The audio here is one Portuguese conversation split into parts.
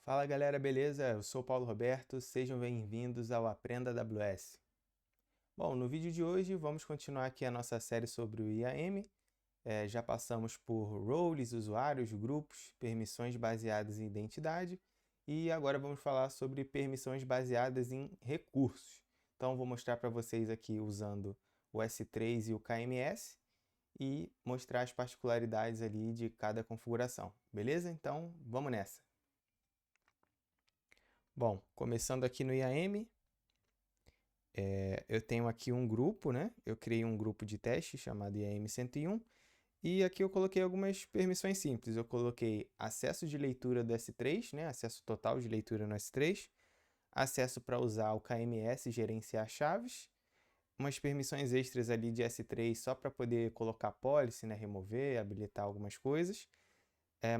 Fala galera, beleza? Eu sou o Paulo Roberto, sejam bem-vindos ao Aprenda AWS. Bom, no vídeo de hoje vamos continuar aqui a nossa série sobre o IAM. Já passamos por roles, usuários, grupos, permissões baseadas em identidade e agora vamos falar sobre permissões baseadas em recursos. Então vou mostrar para vocês aqui usando o S3 e o KMS e mostrar as particularidades ali de cada configuração, beleza? Então vamos nessa! Bom, começando aqui no IAM, eu tenho aqui um grupo, né? Eu criei um grupo de teste chamado IAM101 e aqui eu coloquei algumas permissões simples. Eu coloquei acesso de leitura do S3, né? Acesso total de leitura no S3, acesso para usar o KMS e gerenciar chaves, umas permissões extras ali de S3 só para poder colocar policy, né? Remover, habilitar algumas coisas.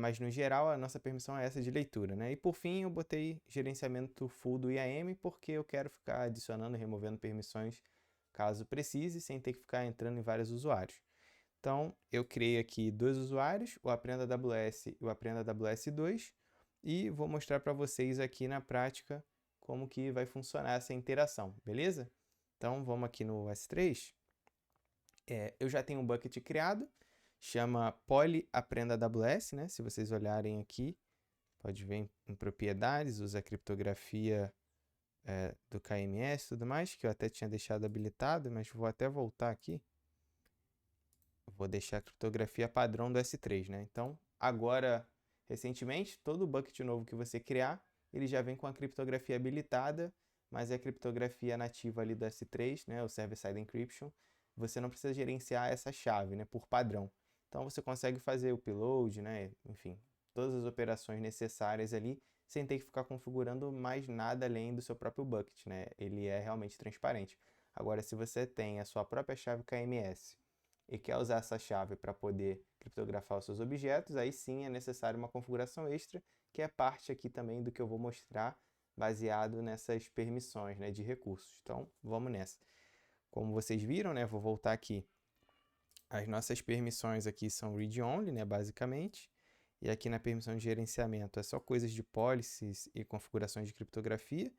Mas no geral a nossa permissão é essa de leitura, né? E por fim eu botei gerenciamento full do IAM porque eu quero ficar adicionando e removendo permissões caso precise, sem ter que ficar entrando em vários usuários. Então eu criei aqui dois usuários, o Aprenda AWS e o Aprenda AWS 2, e vou mostrar para vocês aqui na prática como que vai funcionar essa interação, beleza? Então vamos aqui no S3. Eu já tenho um bucket criado, chama Poly Aprenda AWS, né? Se vocês olharem aqui, pode ver em propriedades, usa a criptografia do KMS e tudo mais, que eu até tinha deixado habilitado, mas vou até voltar aqui. Vou deixar a criptografia padrão do S3, né? Então, agora, recentemente, todo bucket novo que você criar, ele já vem com a criptografia habilitada, mas é a criptografia nativa ali do S3, né? O Server-Side Encryption. Você não precisa gerenciar essa chave, né? Por padrão. Então, você consegue fazer o upload, né? Enfim, todas as operações necessárias ali, sem ter que ficar configurando mais nada além do seu próprio bucket, né? Ele é realmente transparente. Agora, se você tem a sua própria chave KMS, e quer usar essa chave para poder criptografar os seus objetos, aí sim é necessário uma configuração extra, que é parte aqui também do que eu vou mostrar, baseado nessas permissões, né, de recursos. Então, vamos nessa. Como vocês viram, né, vou voltar aqui. As nossas permissões aqui são read-only, né, basicamente. E aqui na permissão de gerenciamento é só coisas de policies e configurações de criptografia.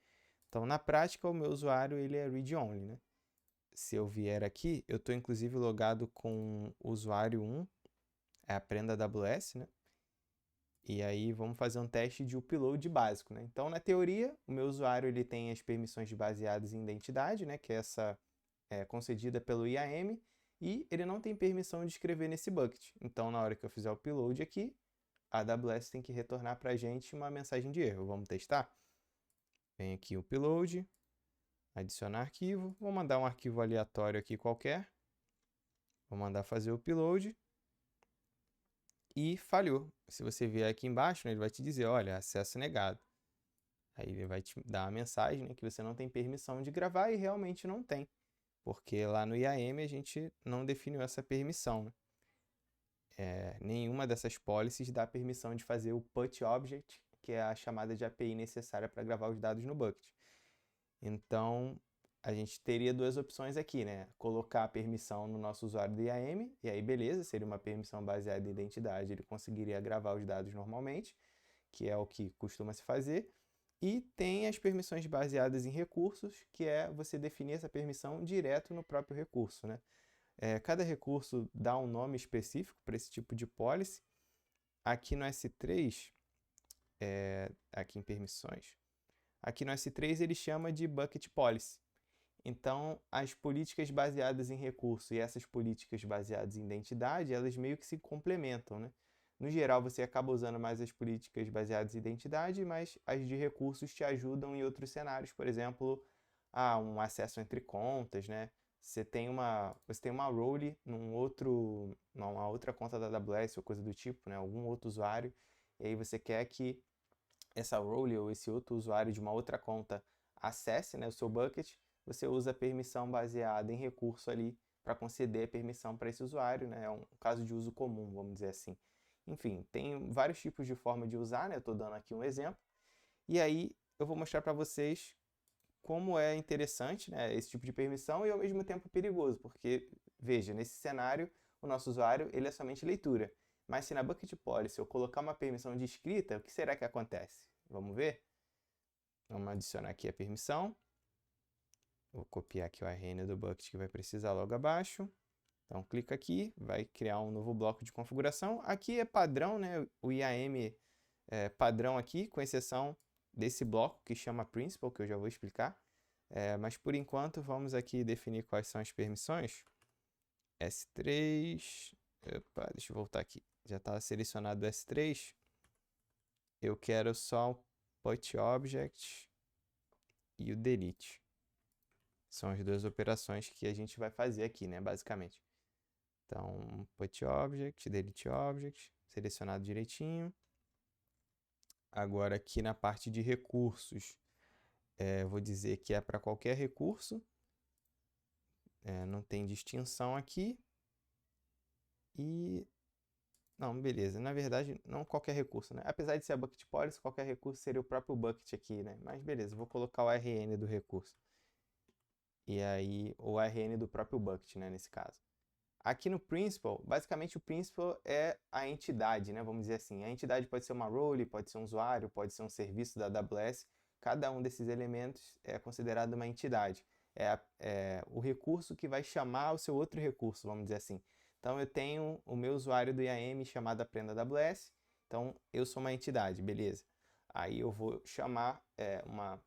Então, na prática, o meu usuário ele é read-only, né? Se eu vier aqui, eu estou inclusive logado com o usuário 1, Aprenda AWS, né? E aí vamos fazer um teste de upload básico, né? Então, na teoria, o meu usuário ele tem as permissões baseadas em identidade, né? Que é essa concedida pelo IAM, e ele não tem permissão de escrever nesse bucket. Então, na hora que eu fizer o upload aqui, a AWS tem que retornar para a gente uma mensagem de erro. Vamos testar? Vem aqui o upload, adicionar arquivo, vou mandar um arquivo aleatório aqui qualquer, vou mandar fazer o upload e falhou. Se você vier aqui embaixo, né, ele vai te dizer, olha, acesso negado. Aí ele vai te dar uma mensagem, né, que você não tem permissão de gravar e realmente não tem, porque lá no IAM a gente não definiu essa permissão, né? Nenhuma dessas policies dá permissão de fazer o put object, que é a chamada de API necessária para gravar os dados no bucket. Então, a gente teria duas opções aqui, né? Colocar a permissão no nosso usuário do IAM, e aí beleza, seria uma permissão baseada em identidade, ele conseguiria gravar os dados normalmente, que é o que costuma se fazer. E tem as permissões baseadas em recursos, que é você definir essa permissão direto no próprio recurso, né? Cada recurso dá um nome específico para esse tipo de policy. Aqui no S3, aqui em permissões, aqui no S3 ele chama de Bucket Policy. Então, as políticas baseadas em recurso e essas políticas baseadas em identidade, elas meio que se complementam, né? No geral, você acaba usando mais as políticas baseadas em identidade, mas as de recursos te ajudam em outros cenários, por exemplo, um acesso entre contas, né? Você tem uma role numa outra conta da AWS ou coisa do tipo, né? Algum outro usuário, e aí você quer que essa role ou esse outro usuário de uma outra conta acesse, né, o seu bucket, você usa a permissão baseada em recurso ali para conceder a permissão para esse usuário, né? É um caso de uso comum, vamos dizer assim. Enfim, tem vários tipos de forma de usar, né? Eu estou dando aqui um exemplo. E aí eu vou mostrar para vocês como é interessante, né, esse tipo de permissão e ao mesmo tempo perigoso, porque, veja, nesse cenário, o nosso usuário ele é somente leitura. Mas se na Bucket Policy eu colocar uma permissão de escrita, o que será que acontece? Vamos ver? Vamos adicionar aqui a permissão. Vou copiar aqui o ARN do bucket que vai precisar logo abaixo. Então, clica aqui, vai criar um novo bloco de configuração. Aqui é padrão, né? O IAM é padrão aqui, com exceção desse bloco que chama Principal, que eu já vou explicar. Mas, por enquanto, vamos aqui definir quais são as permissões. S3... Opa, deixa eu voltar aqui. Já está selecionado o S3. Eu quero só o put object e o delete. São as duas operações que a gente vai fazer aqui, né, basicamente. Então, put object, delete object, selecionado direitinho. Agora, aqui na parte de recursos, vou dizer que é para qualquer recurso. Não tem distinção aqui. E... Não, beleza. Na verdade, não qualquer recurso, né? Apesar de ser a bucket policy, qualquer recurso seria o próprio bucket aqui, né? Mas beleza, vou colocar o ARN do recurso. E aí, o ARN do próprio bucket, né, nesse caso. Aqui no Principal, basicamente o Principal é a entidade, né, vamos dizer assim. A entidade pode ser uma role, pode ser um usuário, pode ser um serviço da AWS. Cada um desses elementos é considerado uma entidade. É o recurso que vai chamar o seu outro recurso, vamos dizer assim. Então, eu tenho o meu usuário do IAM chamado Aprenda AWS. Então, eu sou uma entidade, beleza. Aí eu vou chamar,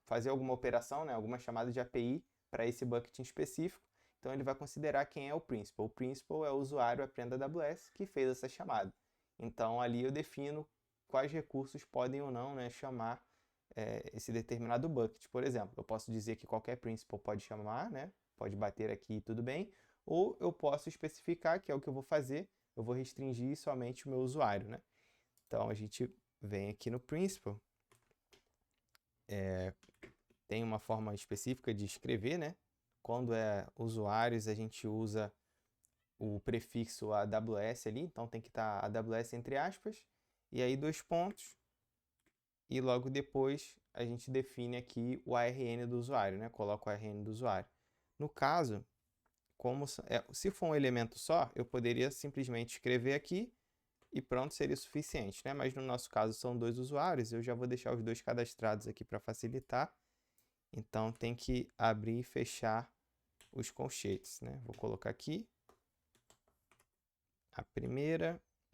fazer alguma operação, né, alguma chamada de API para esse bucket em específico. Então, ele vai considerar quem é o Principal. O Principal é o usuário Aprenda AWS que fez essa chamada. Então, ali eu defino quais recursos podem ou não, né, chamar esse determinado bucket. Por exemplo, eu posso dizer que qualquer Principal pode chamar, né, pode bater aqui e tudo bem, ou eu posso especificar, que é o que eu vou fazer, eu vou restringir somente o meu usuário, né? Então, a gente vem aqui no Principal, tem uma forma específica de escrever, né? Quando é usuários, a gente usa o prefixo AWS ali, então tem que estar AWS entre aspas, e aí 2 pontos, e logo depois a gente define aqui o ARN do usuário, né? Coloca o ARN do usuário. No caso, se for um elemento só, eu poderia simplesmente escrever aqui e pronto, seria suficiente, né? Mas no nosso caso são 2 usuários, eu já vou deixar os 2 cadastrados aqui para facilitar. Então, tem que abrir e fechar os colchetes, né? Vou colocar aqui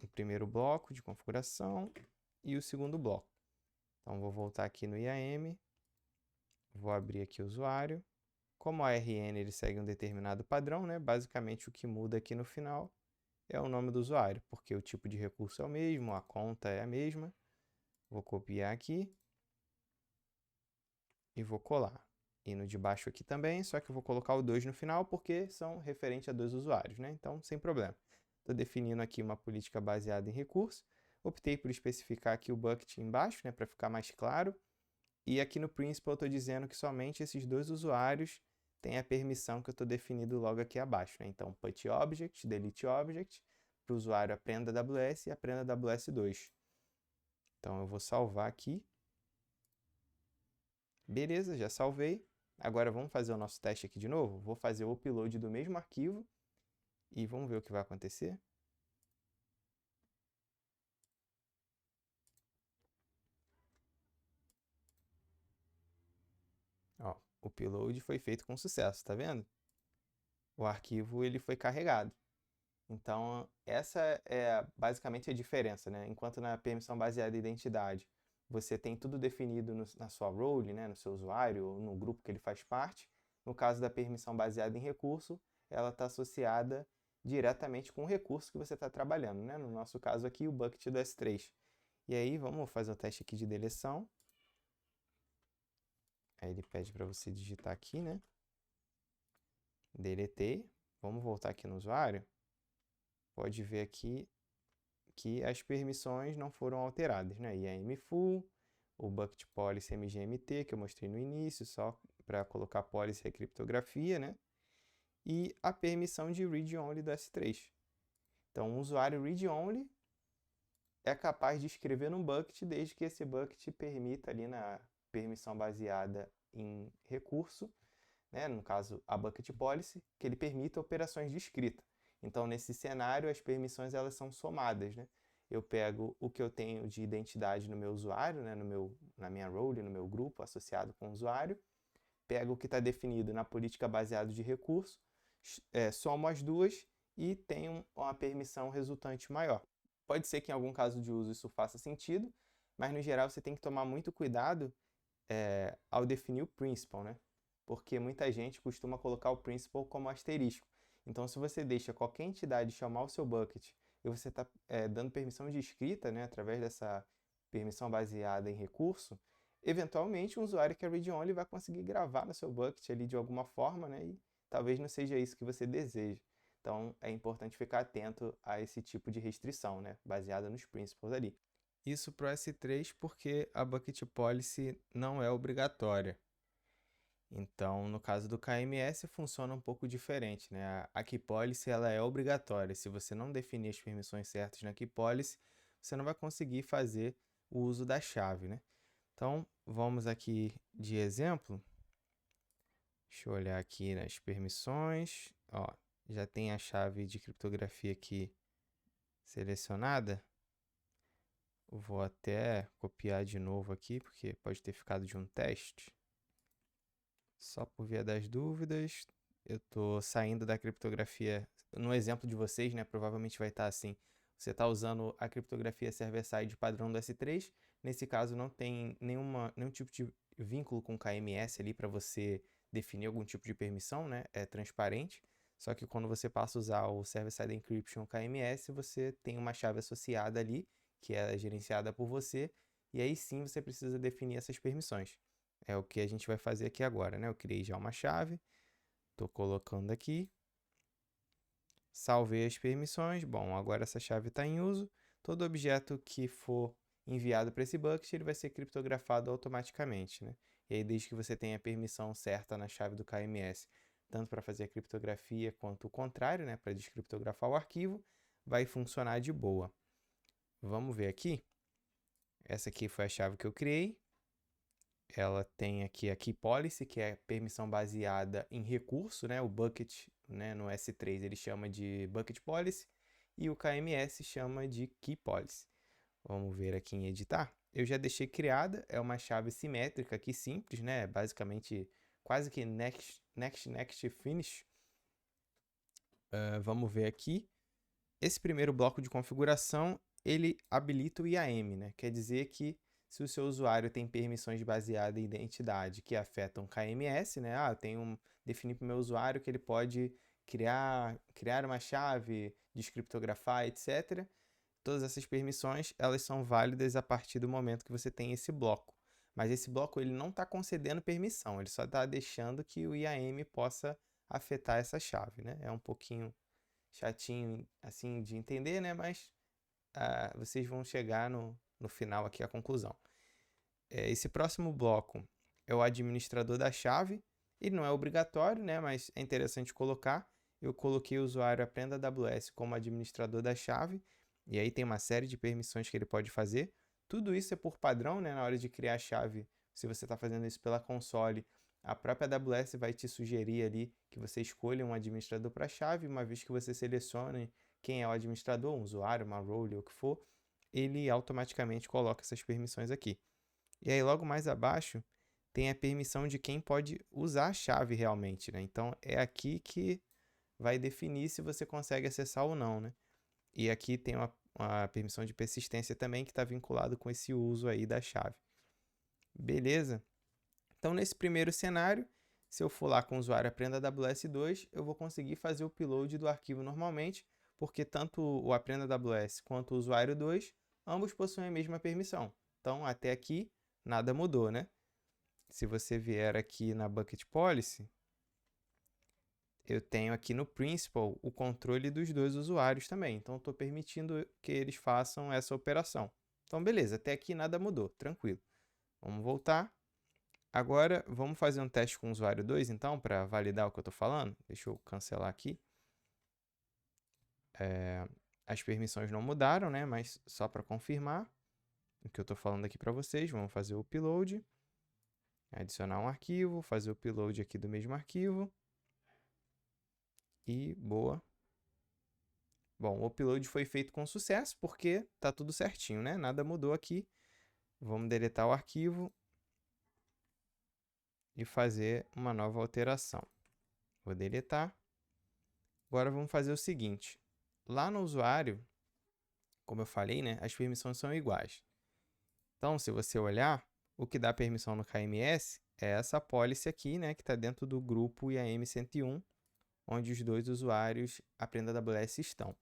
o primeiro bloco de configuração e o segundo bloco. Então, vou voltar aqui no IAM, vou abrir aqui o usuário. Como a ARN ele segue um determinado padrão, né? Basicamente, o que muda aqui no final é o nome do usuário, porque o tipo de recurso é o mesmo, a conta é a mesma. Vou copiar aqui e vou colar. E no de baixo aqui também, só que eu vou colocar o 2 no final, porque são referentes a 2 usuários, né? Então, sem problema. Estou definindo aqui uma política baseada em recurso. Optei por especificar aqui o bucket embaixo, né, para ficar mais claro. E aqui no Principal eu estou dizendo que somente esses 2 usuários têm a permissão que eu estou definindo logo aqui abaixo, né? Então, put object, delete object, para o usuário Aprenda AWS e Aprenda AWS 2. Então, eu vou salvar aqui. Beleza, já salvei. Agora vamos fazer o nosso teste aqui de novo. Vou fazer o upload do mesmo arquivo e vamos ver o que vai acontecer. Ó, o upload foi feito com sucesso, tá vendo? O arquivo ele foi carregado. Então, essa é basicamente a diferença, né? Enquanto na permissão baseada em identidade, você tem tudo definido na sua role, né? No seu usuário, ou no grupo que ele faz parte. No caso da permissão baseada em recurso, ela está associada diretamente com o recurso que você está trabalhando, né? No nosso caso aqui, o bucket do S3. E aí, vamos fazer o teste aqui de deleção. Aí ele pede para você digitar aqui, né? Deletei. Vamos voltar aqui no usuário. Pode ver aqui que as permissões não foram alteradas, né? IAM full, o bucket policy mgmt que eu mostrei no início, só para colocar policy e criptografia, né? E a permissão de read-only do S3. Então, um usuário read-only é capaz de escrever num bucket desde que esse bucket permita ali na permissão baseada em recurso, né? No caso, a bucket policy, que ele permita operações de escrita. Então, nesse cenário, as permissões elas são somadas, né? eu pego o que eu tenho de identidade no meu usuário, né, na minha role, no meu grupo associado com o usuário, pego o que está definido na política baseada de recurso, somo as duas e tenho uma permissão resultante maior. Pode ser que em algum caso de uso isso faça sentido, mas no geral você tem que tomar muito cuidado ao definir o principal, né? Porque muita gente costuma colocar o principal como asterisco. Então, se você deixa qualquer entidade chamar o seu bucket e você está dando permissão de escrita, né, através dessa permissão baseada em recurso, eventualmente um usuário que é read-only vai conseguir gravar no seu bucket ali de alguma forma, né, e talvez não seja isso que você deseja. Então, é importante ficar atento a esse tipo de restrição, né, baseada nos principals ali. Isso para o S3 porque a Bucket Policy não é obrigatória. Então, no caso do KMS, funciona um pouco diferente, né? A Key Policy ela é obrigatória. Se você não definir as permissões certas na Key Policy, você não vai conseguir fazer o uso da chave, né? Então, vamos aqui de exemplo. Deixa eu olhar aqui nas permissões. Ó, já tem a chave de criptografia aqui selecionada. Vou até copiar de novo aqui, porque pode ter ficado de um teste. Só por via das dúvidas, eu estou saindo da criptografia. No exemplo de vocês, né, provavelmente vai estar assim. Você está usando a criptografia server-side padrão do S3. Nesse caso, não tem nenhum tipo de vínculo com KMS ali para você definir algum tipo de permissão, né? É transparente. Só que quando você passa a usar o server-side encryption KMS, você tem uma chave associada ali, que é gerenciada por você, e aí sim você precisa definir essas permissões. É o que a gente vai fazer aqui agora, né? Eu criei já uma chave, estou colocando aqui, salvei as permissões. Bom, agora essa chave está em uso. Todo objeto que for enviado para esse bucket, ele vai ser criptografado automaticamente, né? E aí, desde que você tenha a permissão certa na chave do KMS, tanto para fazer a criptografia quanto o contrário, né? Para descriptografar o arquivo, vai funcionar de boa. Vamos ver aqui. Essa aqui foi a chave que eu criei. Ela tem aqui a Key Policy, que é permissão baseada em recurso, né? O bucket, né, no S3 ele chama de Bucket Policy e o KMS chama de Key Policy. Vamos ver aqui em editar. Eu já deixei criada, é uma chave simétrica aqui simples, né? Basicamente quase que next, finish. Vamos ver aqui. Esse primeiro bloco de configuração, ele habilita o IAM, né? Quer dizer que se o seu usuário tem permissões baseadas em identidade que afetam KMS, né? Eu definir para o meu usuário que ele pode criar uma chave, descriptografar, etc. Todas essas permissões, elas são válidas a partir do momento que você tem esse bloco. Mas esse bloco ele não está concedendo permissão, ele só está deixando que o IAM possa afetar essa chave, né? É um pouquinho chatinho assim de entender, né? Mas vocês vão chegar no final aqui à conclusão. Esse próximo bloco é o administrador da chave. Ele não é obrigatório, né? Mas é interessante colocar. Eu coloquei o usuário Aprenda AWS como administrador da chave. E aí tem uma série de permissões que ele pode fazer. Tudo isso é por padrão, né? Na hora de criar a chave, se você está fazendo isso pela console, a própria AWS vai te sugerir ali que você escolha um administrador para a chave. Uma vez que você selecione quem é o administrador, um usuário, uma role ou o que for, ele automaticamente coloca essas permissões aqui. E aí logo mais abaixo tem a permissão de quem pode usar a chave realmente, né? Então é aqui que vai definir se você consegue acessar ou não, né? E aqui tem uma permissão de persistência também que está vinculado com esse uso aí da chave. Beleza? Então nesse primeiro cenário, se eu for lá com o usuário Aprenda AWS 2, eu vou conseguir fazer o upload do arquivo normalmente, porque tanto o Aprenda AWS quanto o usuário 2, ambos possuem a mesma permissão. Então até aqui nada mudou, né? Se você vier aqui na Bucket Policy, eu tenho aqui no Principal o controle dos dois usuários também. Então, estou permitindo que eles façam essa operação. Então, beleza, até aqui nada mudou, tranquilo. Vamos voltar. Agora, vamos fazer um teste com o usuário 2, então, para validar o que eu estou falando. Deixa eu cancelar aqui. As permissões não mudaram, né? Mas só para confirmar o que eu estou falando aqui para vocês, vamos fazer o upload. Adicionar um arquivo, fazer o upload aqui do mesmo arquivo. E boa. Bom, o upload foi feito com sucesso porque tá tudo certinho, né? Nada mudou aqui. Vamos deletar o arquivo e fazer uma nova alteração. Vou deletar. Agora vamos fazer o seguinte. Lá no usuário, como eu falei, né, as permissões são iguais. Então, se você olhar, o que dá permissão no KMS é essa policy aqui, né, que está dentro do grupo IAM101, onde os dois usuários Aprenda AWS estão.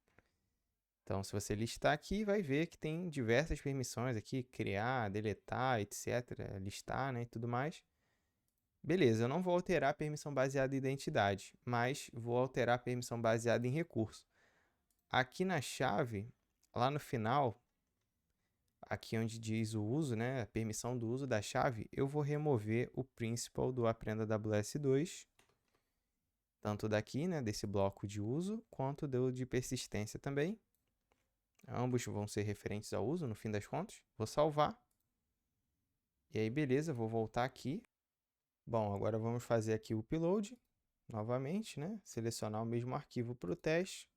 Então, se você listar aqui, vai ver que tem diversas permissões aqui, criar, deletar, etc., listar, né, e tudo mais. Beleza, eu não vou alterar a permissão baseada em identidade, mas vou alterar a permissão baseada em recurso. Aqui na chave, lá no final, aqui onde diz o uso, né, a permissão do uso da chave, eu vou remover o principal do Aprenda AWS 2, tanto daqui, né, desse bloco de uso, quanto do de persistência também. Ambos vão ser referentes ao uso, no fim das contas. Vou salvar. E aí, beleza, vou voltar aqui. Bom, agora vamos fazer aqui o upload, novamente, né? Selecionar o mesmo arquivo para o teste.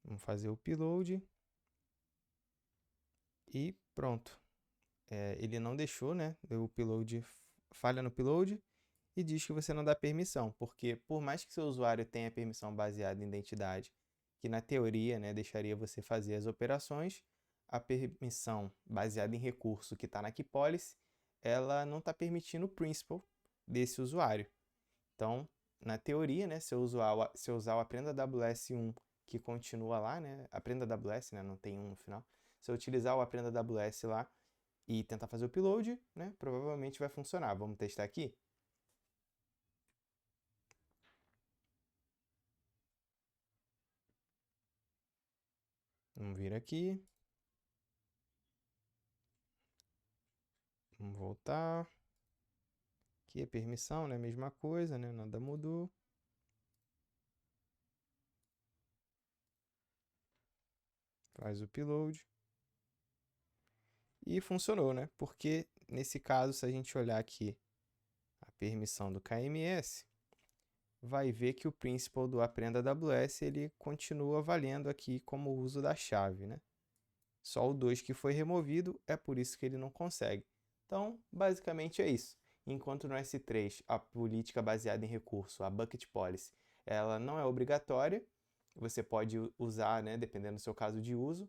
Vamos fazer o upload. E pronto. Ele não deixou, né? O upload falha no upload e diz que você não dá permissão, porque por mais que seu usuário tenha permissão baseada em identidade, que na teoria, né, deixaria você fazer as operações, a permissão baseada em recurso que está na keypolicy, ela não está permitindo o principal desse usuário. Então, na teoria, né, se eu usar o Aprenda AWS 1, que continua lá, né, Aprenda AWS, né, não tem um no final, se eu utilizar o Aprenda AWS lá e tentar fazer o upload, né, provavelmente vai funcionar. Vamos testar aqui? Vamos vir aqui. Vamos voltar. Aqui é permissão, né? Mesma coisa, né? Nada mudou. Faz o upload. E funcionou, né? Porque nesse caso, se a gente olhar aqui a permissão do KMS, vai ver que o principal do Aprenda AWS ele continua valendo aqui como uso da chave, né? Só o 2 que foi removido, é por isso que ele não consegue. Então, basicamente é isso. Enquanto no S3 a política baseada em recurso, a Bucket Policy, ela não é obrigatória, você pode usar, né, dependendo do seu caso de uso,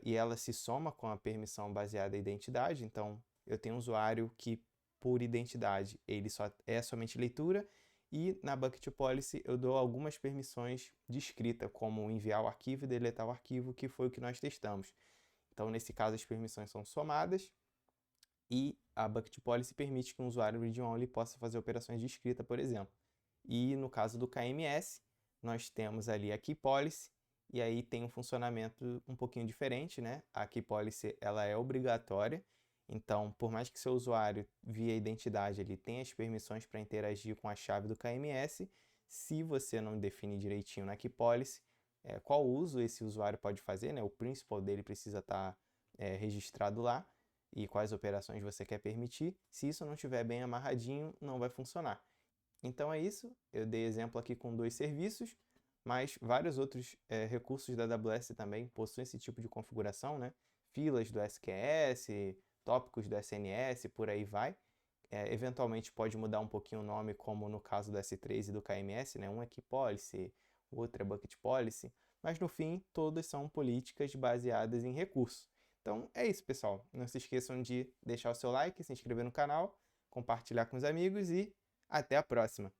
e ela se soma com a permissão baseada em identidade. Então, eu tenho um usuário que, por identidade, ele só é somente leitura, e na Bucket Policy eu dou algumas permissões de escrita, como enviar o arquivo e deletar o arquivo, que foi o que nós testamos. Então, nesse caso, as permissões são somadas e a Bucket Policy permite que um usuário read-only possa fazer operações de escrita, por exemplo. E no caso do KMS, nós temos ali a Key Policy, e aí tem um funcionamento um pouquinho diferente, né? A Key Policy ela é obrigatória, então por mais que seu usuário via identidade ele tenha as permissões para interagir com a chave do KMS, se você não define direitinho na Key Policy qual uso esse usuário pode fazer, né? O principal dele precisa estar registrado lá e quais operações você quer permitir. Se isso não estiver bem amarradinho, não vai funcionar. Então é isso, eu dei exemplo aqui com 2 serviços, mas vários outros recursos da AWS também possuem esse tipo de configuração, né? Filas do SQS, tópicos do SNS, por aí vai. Eventualmente pode mudar um pouquinho o nome, como no caso do S3 e do KMS, né? Um é Key Policy, o outro é Bucket Policy, mas no fim todas são políticas baseadas em recursos. Então é isso, pessoal. Não se esqueçam de deixar o seu like, se inscrever no canal, compartilhar com os amigos e até a próxima!